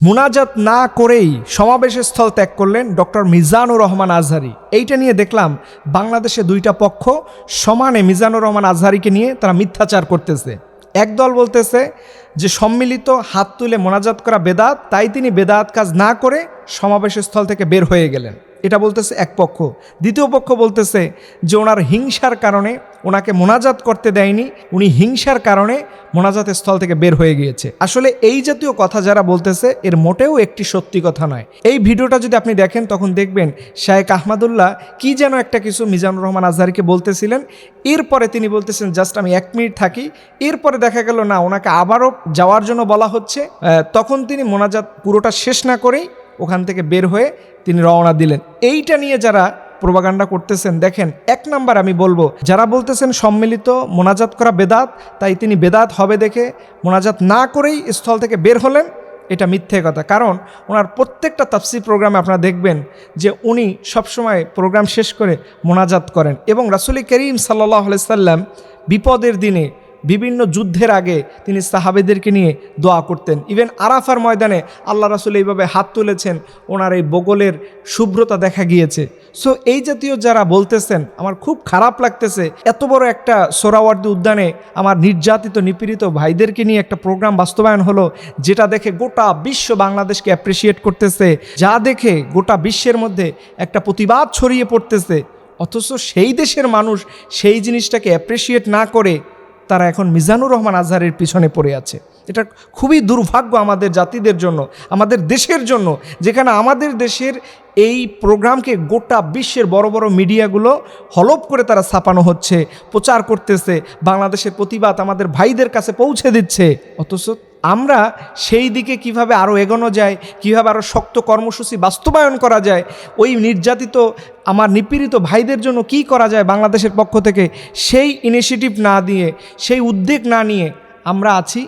মুনাজাত না করেই সমাবেশের স্থল ত্যাগ করলেন ডক্টর মিজানুর রহমান আজহারী। এইটা নিয়ে দেখলাম বাংলাদেশে দুইটা পক্ষ সমানে মিজানুর রহমান আজহারীকে নিয়ে তারা মিথ্যাচার করতেছে। একদল বলতেছে যে সম্মিলিত হাত তুলে মোনাজাত করা বেদাত, তাই তিনি বেদাত কাজ না করে সমাবেশের স্থল থেকে বের হয়ে গেলেন, এটা বলতেছে এক পক্ষ। দ্বিতীয় পক্ষ বলতেছে যে ওনার হিংসার কারণে ওনাকে মোনাজাত করতে দেয়নি, উনি হিংসার কারণে মোনাজাতের স্থল থেকে বের হয়ে গিয়েছে। আসলে এই জাতীয় কথা যারা বলতেছে এর মোটেও একটি সত্যি কথা নয়। এই ভিডিওটা যদি আপনি দেখেন তখন দেখবেন শায়েখ আহমদুল্লাহ কি যেন একটা কিছু মিজানুর রহমান আজহারীকে বলতেছিলেন। এরপরে তিনি বলতেছেন জাস্ট আমি 1 মিনিট থাকি। এরপরে দেখা গেল না, ওনাকে আবারও যাওয়ার জন্য বলা হচ্ছে। তখন তিনি মোনাজাত পুরোটা শেষ না করেই ওখান থেকে বের হয়ে তিনি রওনা দিলেন। এইটা নিয়ে যারা প্রোপাগান্ডা করতেছেন, দেখেন 1 নাম্বার আমি বলবো, যারা বলতেছেন সম্মিলিত মোনাজাত করা বেদাত, তাই তিনি বেদাত হবে দেখে মোনাজাত না করেই স্থল থেকে বের হলেন, এটা মিথ্যে কথা। কারণ ওনার প্রত্যেকটা তাফসীর প্রোগ্রামে আপনারা দেখবেন যে উনি সবসময় প্রোগ্রাম শেষ করে মোনাজাত করেন। এবং রাসূল করিম সাল্লাল্লাহু আলাইহি সাল্লাম বিপদের দিনে বিভিন্ন যুদ্ধের আগে তিনি সাহাবেদেরকে নিয়ে দোয়া করতেন। ইভেন আরাফার ময়দানে আল্লাহ রাসূল এইভাবে হাত তুলেছেন, ওনার এই বগলের শুভ্রতা দেখা গিয়েছে। সো এই জাতীয় যারা বলতেছেন আমার খুব খারাপ লাগতেছে, এত বড় একটা সোহরাওয়ার্দী উদ্যানে আমার নির্যাতিত নিপীড়িত ভাইদেরকে নিয়ে একটা প্রোগ্রাম বাস্তবায়ন হলো, যেটা দেখে গোটা বিশ্ব বাংলাদেশকে অ্যাপ্রিসিয়েট করতেছে, যা দেখে গোটা বিশ্বের মধ্যে একটা প্রতিবাদ ছড়িয়ে পড়তেছে। অথচ সেই দেশের মানুষ সেই জিনিসটাকে অ্যাপ্রিসিয়েট না করে তারা এখন মিজানুর রহমান আজহারীর পিছনে পড়ে আছে। এটা খুবই দুর্ভাগ্য আমাদের জাতিদের জন্য, আমাদের দেশের জন্য, যেখানে আমাদের দেশের এই প্রোগ্রামকে গোটা বিশ্বের বড় বড় মিডিয়াগুলো হলপ করে তারা ছাপানো হচ্ছে, প্রচার করতেছে, বাংলাদেশের প্রতিবাদ আমাদের ভাইদের কাছে পৌঁছে দিচ্ছে। অথচ আমরা সেই দিকে কিভাবে আরও এগোনো যায়, কিভাবে আরও শক্ত কর্মসূচি বাস্তবায়ন করা যায়, ওই নির্যাতিত আমার নিপীড়িত ভাইদের জন্য কি করা যায় বাংলাদেশের পক্ষ থেকে, সেই ইনিশিয়েটিভ না দিয়ে, সেই উদ্যোগ না নিয়ে আমরা আছি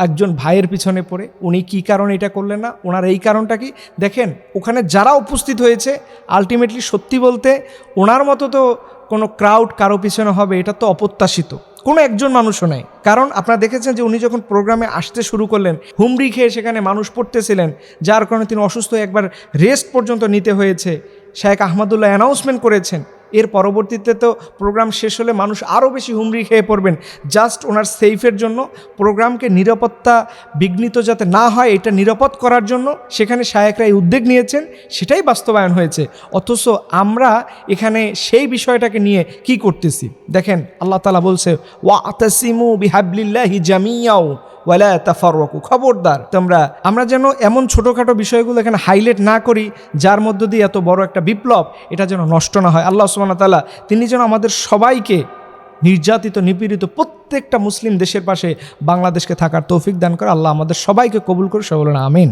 একজন ভাইয়ের পিছনে পড়ে। উনি কি কারণে এটা করলেন না, ওনার এই কারণটা কি? দেখেন ওখানে যারা উপস্থিত হয়েছে আলটিমেটলি সত্যি বলতে ওনার মতো তো কোনো ক্রাউড কারো পিছনে হবে এটা তো অপ্রত্যাশিত, কোনো একজন মানুষও নাই। কারণ আপনারা দেখেছেন যে উনি যখন প্রোগ্রামে আসতে শুরু করলেন, হুমড়ি খেয়ে সেখানে মানুষ পড়তেছিলেন, যার কারণে তিনি অসুস্থ হয়ে একবার রেস্ট পর্যন্ত নিতে হয়েছে। শায়েখ আহমদুল্লাহ অ্যানাউন্সমেন্ট করেছেন, এর পরবর্তীতে তো প্রোগ্রাম শেষ হলে মানুষ আরও বেশি হুমড়ি খেয়ে পড়বেন। জাস্ট ওনার সেফের জন্য, প্রোগ্রামকে নিরাপত্তা বিঘ্নিত যাতে না হয় এটা নিরাপদ করার জন্য সেখানে শায়েখরা এই উদ্যোগ নিয়েছেন, সেটাই বাস্তবায়ন হয়েছে। অথচ আমরা এখানে সেই বিষয়টাকে নিয়ে কি করতেছি দেখেন, আল্লাহ তাআলা বলছে ওয়াতাসিমু বিহাবলিল্লাহি জামিয়াও ওয়ালা তাফাররাকু। খবরদার আমরা যেন এমন ছোটোখাটো বিষয়গুলো এখানে হাইলাইট না করি যার মধ্য দিয়ে এত বড় একটা বিপ্লব এটা যেন নষ্ট না হয়। আল্লাহ সুবহানাহু ওয়া তাআলা তিনি যেন আমাদের সবাইকে, নির্যাতিত নিপীড়িত প্রত্যেকটা মুসলিম দেশের পাশে বাংলাদেশকে থাকার তৌফিক দান করে। আল্লাহ আমাদের সবাইকে কবুল করে, সবাই বলেন আমিন।